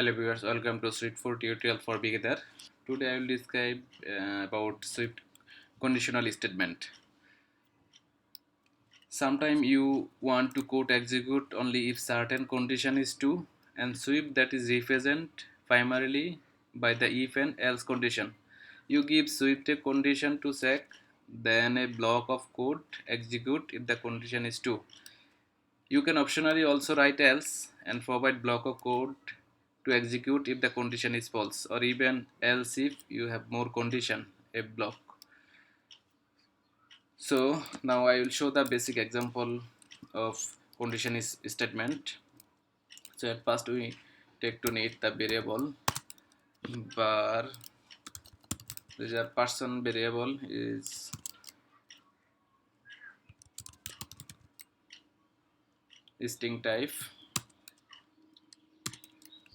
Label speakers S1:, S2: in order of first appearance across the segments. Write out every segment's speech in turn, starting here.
S1: Hello viewers, welcome to Swift 4 tutorial for beginner. Today I will describe about Swift conditional statement. Sometimes you want to quote execute only if certain condition is true, and Swift that is represented primarily by the if and else condition. You give Swift a condition to check, then a block of code execute if the condition is true. You can optionally also write else and provide block of code to execute if the condition is false, or even else if you have more condition, a block. So now I will show the basic example of condition is statement. So at first we take to need the variable var. This is a person variable is string type,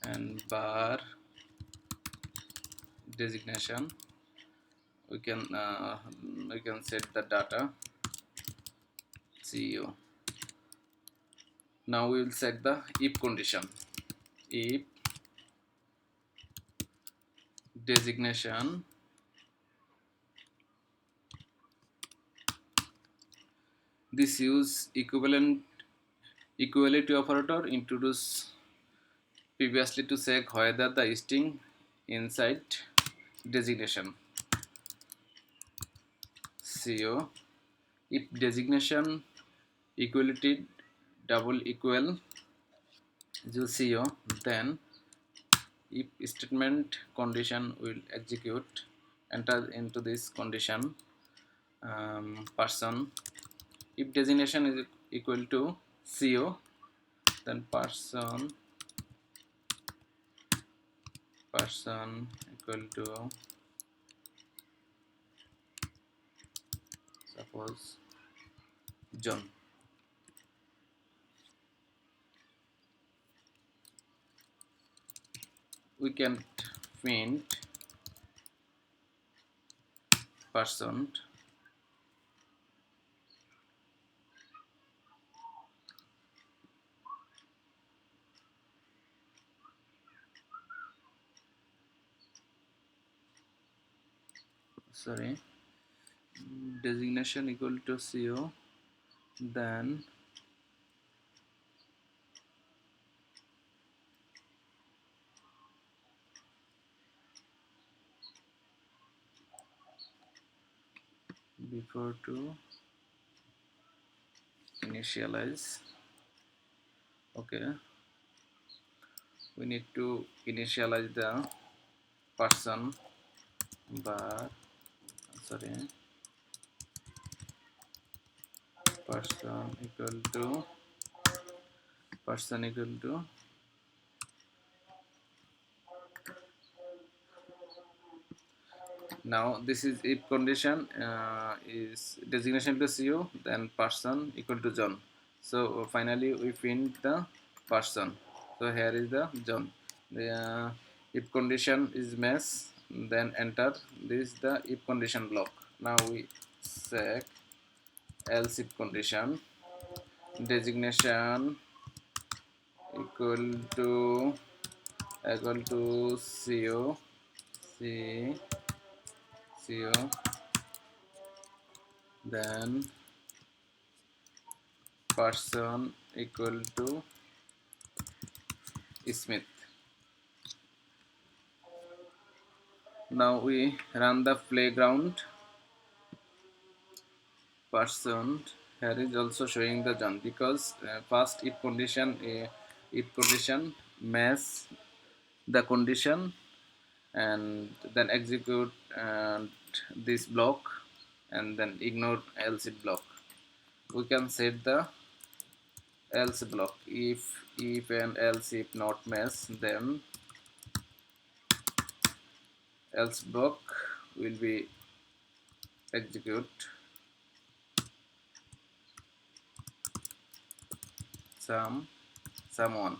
S1: and var designation. We can set the data CEO. Now we will set the if condition. If designation this use equality operator introduced previously to check whether the string inside designation CO. If designation equality double equal to CO, then if statement condition will execute, enter into this condition person. If designation is equal to CO, then person equal to, suppose, John. We can print person sorry designation equal to CO, then before to initialize. Okay, we need to initialize the person bar, sorry, person equal to now this is if condition is designation to CO, then person equal to John. So finally we print the person. So here is the John. The if condition is mess, then enter this the if condition block. Now we check else if condition designation equal to CO then person equal to Smith. Now we run the playground. Person here is also showing the John, because first if condition match the condition and then execute and this block and then ignore else if block. We can set the else block. If and else if not match, then else block will be execute someone.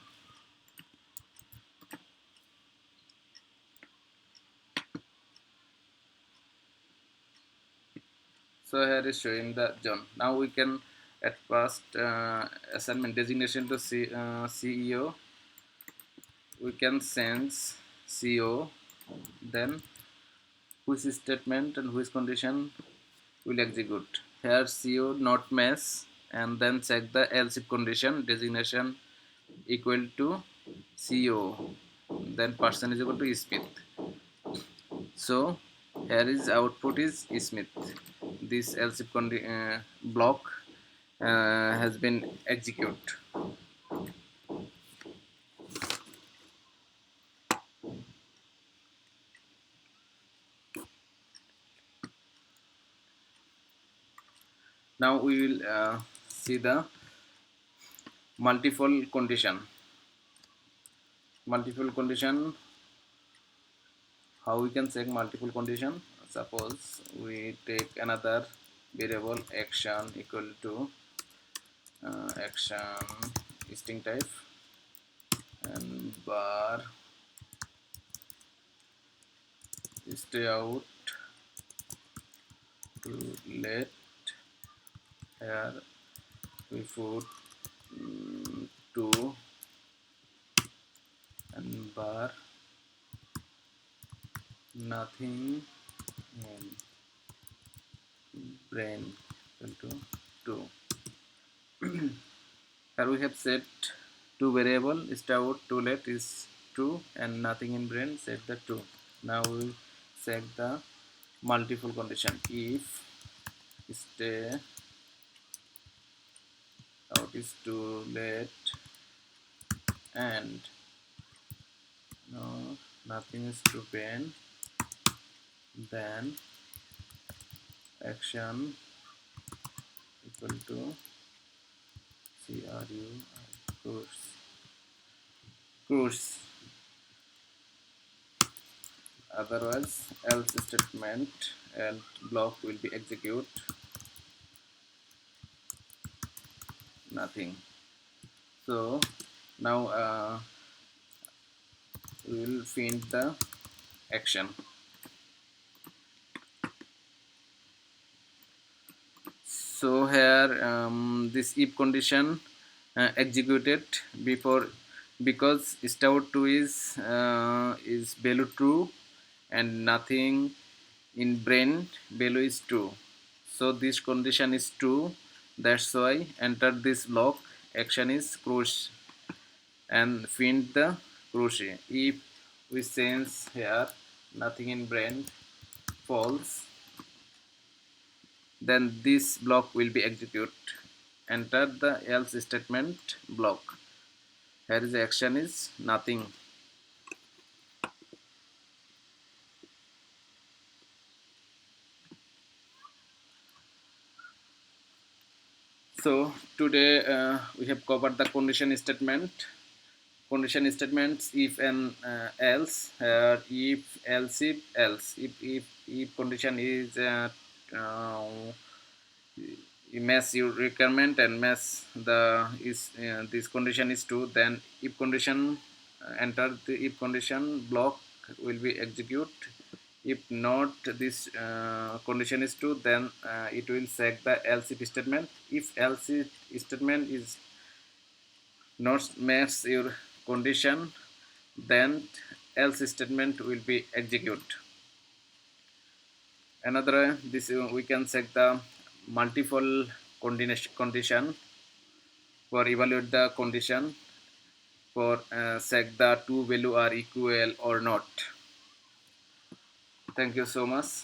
S1: So here is showing the John. Now we can at first assignment designation to CEO we can sense CO, then which statement and which condition will execute. Here CO not mess, and then check the else if condition designation equal to CO, then person is equal to Smith. So here is output is Smith. This else if block has been executed. Now we will see the multiple condition. Multiple condition, how we can check multiple condition? Suppose we take another variable action equal to action string type and bar stay out to let, here we put 2 and bar nothing in brain equal to 2. Here we have set two variable stay out to let is 2 and nothing in brain set the 2. Now we will check the multiple condition. If stay out is to let and no nothing is to brain, then action equal to course course, otherwise else statement and block will be execute nothing. So now we will find the action. So here this if condition executed before, because star2 is value true and nothing in brain value is true, so this condition is true, that's why enter this block action is crush and find the crush. If we sense here nothing in brain false, then this block will be executed. Enter the else statement block. Here is the action is nothing. So today we have covered the condition statement. Condition statements if and else. If else if condition is uh, you match your requirement and match the is this condition is true, then if condition enter the if condition block will be execute. If not this condition is true, then it will check the else if statement. If else if statement is not match your condition, then else statement will be execute. Another this we can check the multiple condition for evaluate the condition for check the two value are equal or not. Thank you so much.